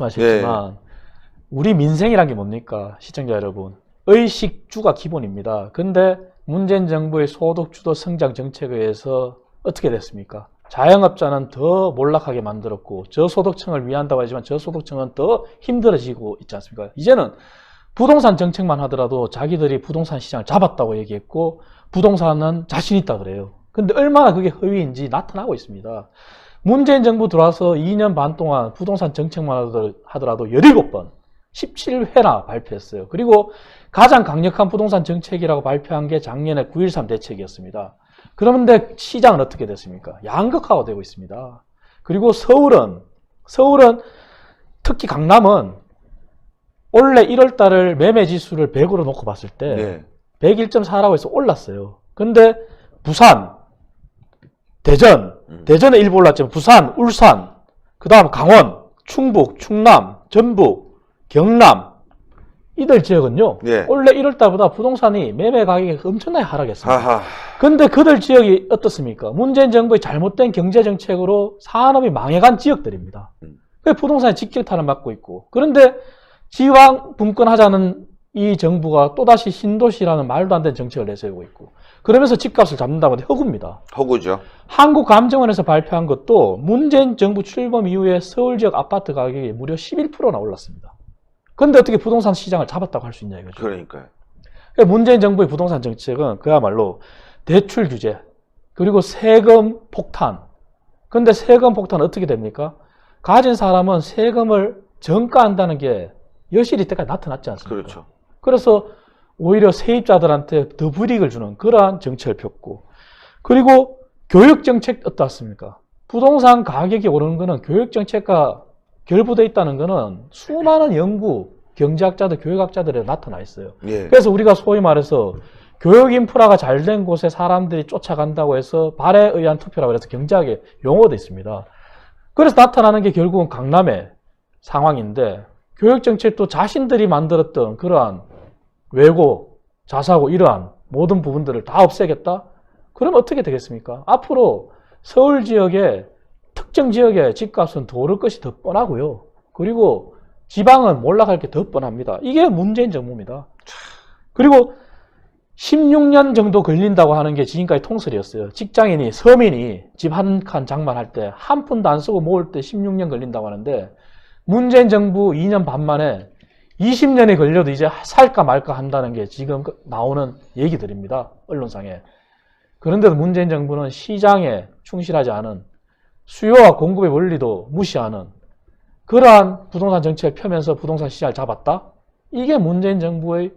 하셨지만 우리 민생이란 게 뭡니까? 시청자 여러분. 의식주가 기본입니다. 근데 문재인 정부의 소득주도 성장 정책에 의해서 어떻게 됐습니까? 자영업자는 더 몰락하게 만들었고 저소득층을 위한다고 하지만 저소득층은 더 힘들어지고 있지 않습니까? 이제는 부동산 정책만 하더라도 자기들이 부동산 시장을 잡았다고 얘기했고 부동산은 자신 있다 그래요. 근데 얼마나 그게 허위인지 나타나고 있습니다. 문재인 정부 들어와서 2년 반 동안 부동산 정책만 하더라도 17번, 17회나 발표했어요. 그리고 가장 강력한 부동산 정책이라고 발표한 게 작년에 9.13 대책이었습니다. 그런데 시장은 어떻게 됐습니까? 양극화가 되고 있습니다. 그리고 서울은 특히 강남은 올해 1월 달을 매매 지수를 100으로 놓고 봤을 때 101.4라고 해서 올랐어요. 근데 부산, 대전에 일부 올랐지만 부산, 울산, 그 다음 강원, 충북, 충남, 전북, 경남 이들 지역은요. 원래 1월 달보다 부동산이 매매 가격이 엄청나게 하락했습니다. 근데 그들 지역이 어떻습니까? 문재인 정부의 잘못된 경제정책으로 산업이 망해간 지역들입니다. 그래서 부동산이 직격탄을 맞고 있고 그런데 지방 분권하자는 이 정부가 또다시 신도시라는 말도 안 되는 정책을 내세우고 있고 그러면서 집값을 잡는다고 하는데 허구입니다. 허구죠. 한국감정원에서 발표한 것도 문재인 정부 출범 이후에 서울 지역 아파트 가격이 무려 11%나 올랐습니다. 그런데 어떻게 부동산 시장을 잡았다고 할 수 있냐 이거죠. 그러니까요. 문재인 정부의 부동산 정책은 그야말로 대출 규제 그리고 세금 폭탄. 그런데 세금 폭탄은 어떻게 됩니까? 가진 사람은 세금을 전가한다는 게 여실히 때까지 나타났지 않습니까? 그렇죠. 그래서 오히려 세입자들한테 더 불이익을 주는 그러한 정책을 폈고 그리고 교육정책 어떻습니까? 부동산 가격이 오르는 거는 교육정책과 결부되어 있다는 거는 수많은 연구, 경제학자들, 교육학자들에 나타나 있어요. 그래서 우리가 소위 말해서 교육 인프라가 잘 된 곳에 사람들이 쫓아간다고 해서 발에 의한 투표라고 해서 경제학의 용어도 있습니다. 그래서 나타나는 게 결국은 강남의 상황인데 교육정책도 자신들이 만들었던 그러한 외고, 자사고 이러한 모든 부분들을 다 없애겠다? 그러면 어떻게 되겠습니까? 앞으로 서울 지역의 특정 지역의 집값은 더 오를 것이 더 뻔하고요. 그리고 지방은 몰락할 게 더 뻔합니다. 이게 문재인 정부입니다. 그리고 16년 정도 걸린다고 하는 게 지금까지 통설이었어요. 직장인이, 서민이 집 한 칸 장만할 때 한 푼도 안 쓰고 모을 때 16년 걸린다고 하는데 문재인 정부 2년 반 만에 20년이 걸려도 이제 살까 말까 한다는 게 지금 나오는 얘기들입니다. 언론상에. 그런데도 문재인 정부는 시장에 충실하지 않은 수요와 공급의 원리도 무시하는 그러한 부동산 정책을 펴면서 부동산 시장을 잡았다? 이게 문재인 정부의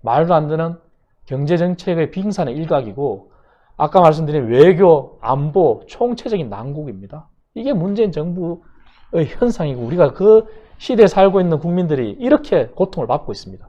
말도 안 되는 경제정책의 빙산의 일각이고 아까 말씀드린 외교, 안보, 총체적인 난국입니다. 이게 문재인 정부의 현상이고 우리가 그 시대에 살고 있는 국민들이 이렇게 고통을 받고 있습니다.